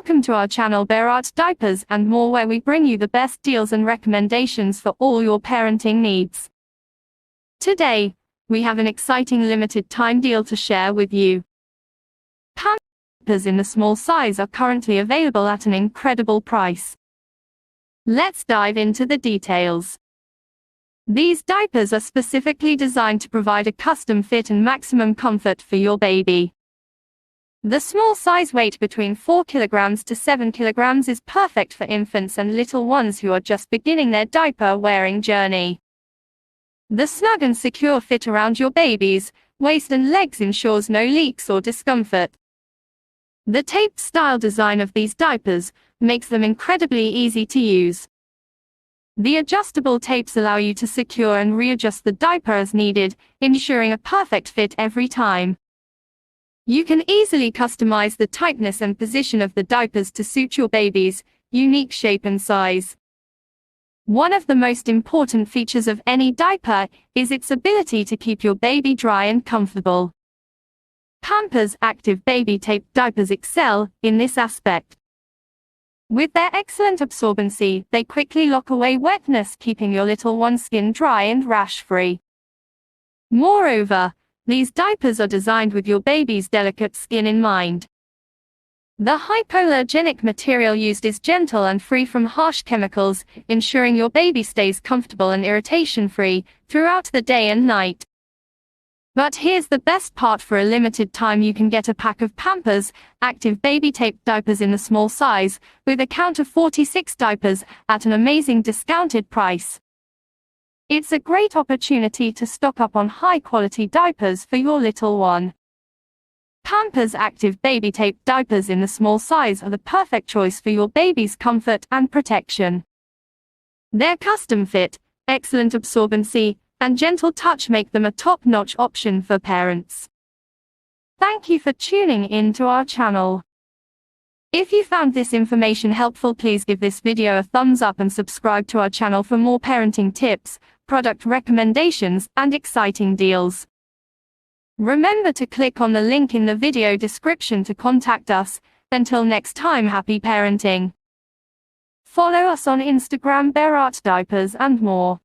Welcome to our channel Bharat Diapers and More, where we bring you the best deals and recommendations for all your parenting needs. Today, we have an exciting limited time deal to share with you. Pampers in the small size are currently available at an incredible price. Let's dive into the details. These diapers are specifically designed to provide a custom fit and maximum comfort for your baby. The small size weight between 4 kilograms to 7 kilograms is perfect for infants and little ones who are just beginning their diaper wearing journey. The snug and secure fit around your baby's waist and legs ensures no leaks or discomfort. The taped style design of these diapers makes them incredibly easy to use. The adjustable tapes allow you to secure and readjust the diaper as needed, ensuring a perfect fit every time. You can easily customize the tightness and position of the diapers to suit your baby's unique shape and size. One of the most important features of any diaper is its ability to keep your baby dry and comfortable. Pampers Active Baby Tape diapers excel in this aspect. With their excellent absorbency, they quickly lock away wetness, keeping your little one's skin dry and rash-free. Moreover, these diapers are designed with your baby's delicate skin in mind. The hypoallergenic material used is gentle and free from harsh chemicals, ensuring your baby stays comfortable and irritation-free throughout the day and night. But here's the best part: for a limited time you can get a pack of Pampers Active Baby Tape diapers in the small size, with a count of 46 diapers, at an amazing discounted price. It's a great opportunity to stock up on high-quality diapers for your little one. Pampers Active Baby Tape diapers in the small size are the perfect choice for your baby's comfort and protection. Their custom fit, excellent absorbency, and gentle touch make them a top-notch option for parents. Thank you for tuning in to our channel. If you found this information helpful, please give this video a thumbs up and subscribe to our channel for more parenting tips, product recommendations, and exciting deals. Remember to click on the link in the video description to contact us. Until next time, happy parenting. Follow us on Instagram Bharat Diapers and More.